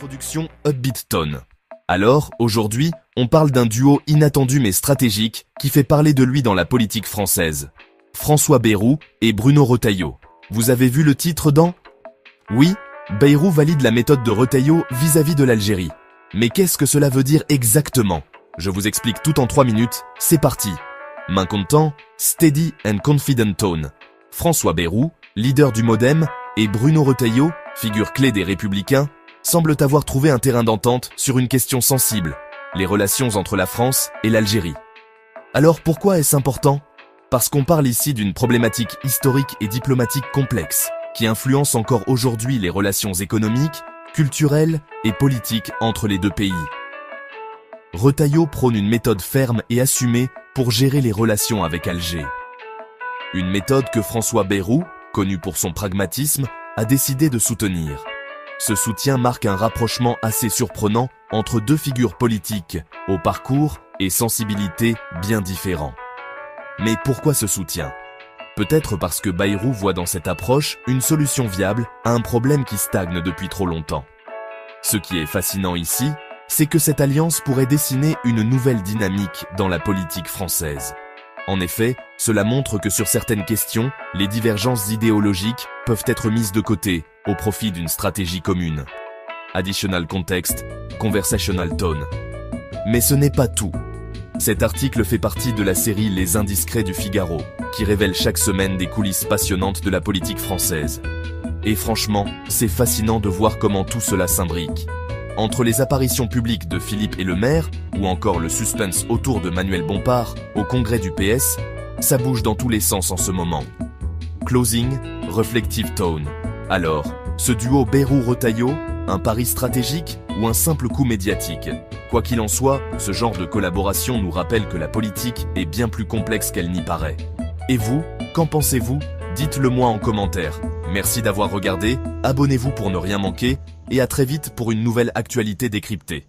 introduction Upbeat Tone. Alors, aujourd'hui, on parle d'un duo inattendu mais stratégique qui fait parler de lui dans la politique française. François Bayrou et Bruno Retailleau. Vous avez vu le titre dans ? Oui, Bayrou valide la méthode de Retailleau vis-à-vis de l'Algérie. Mais qu'est-ce que cela veut dire exactement ? Je vous explique tout en 3 minutes, c'est parti. Main comptant, Steady and Confident Tone. François Bayrou, leader du MoDem, et Bruno Retailleau, figure clé des Républicains, semblent avoir trouvé un terrain d'entente sur une question sensible, les relations entre la France et l'Algérie. Alors pourquoi est-ce important ? Parce qu'on parle ici d'une problématique historique et diplomatique complexe, qui influence encore aujourd'hui les relations économiques, culturelles et politiques entre les deux pays. Retailleau prône une méthode ferme et assumée pour gérer les relations avec Alger. Une méthode que François Bayrou, connu pour son pragmatisme, a décidé de soutenir. Ce soutien marque un rapprochement assez surprenant entre deux figures politiques, au parcours et sensibilité bien différents. Mais pourquoi ce soutien ? Peut-être parce que Bayrou voit dans cette approche une solution viable à un problème qui stagne depuis trop longtemps. Ce qui est fascinant ici, c'est que cette alliance pourrait dessiner une nouvelle dynamique dans la politique française. En effet, cela montre que sur certaines questions, les divergences idéologiques peuvent être mises de côté au profit d'une stratégie commune. Additional context, conversational tone. Mais ce n'est pas tout. Cet article fait partie de la série Les Indiscrets du Figaro, qui révèle chaque semaine des coulisses passionnantes de la politique française. Et franchement, c'est fascinant de voir comment tout cela s'imbrique. Entre les apparitions publiques de Philippe et Le Maire, ou encore le suspense autour de Manuel Bompard au congrès du PS, ça bouge dans tous les sens en ce moment. Closing, reflective tone. Alors, ce duo Bayrou-Retailleau, un pari stratégique ou un simple coup médiatique ? Quoi qu'il en soit, ce genre de collaboration nous rappelle que la politique est bien plus complexe qu'elle n'y paraît. Et vous, qu'en pensez-vous ? Dites-le moi en commentaire. Merci d'avoir regardé, abonnez-vous pour ne rien manquer, et à très vite pour une nouvelle actualité décryptée.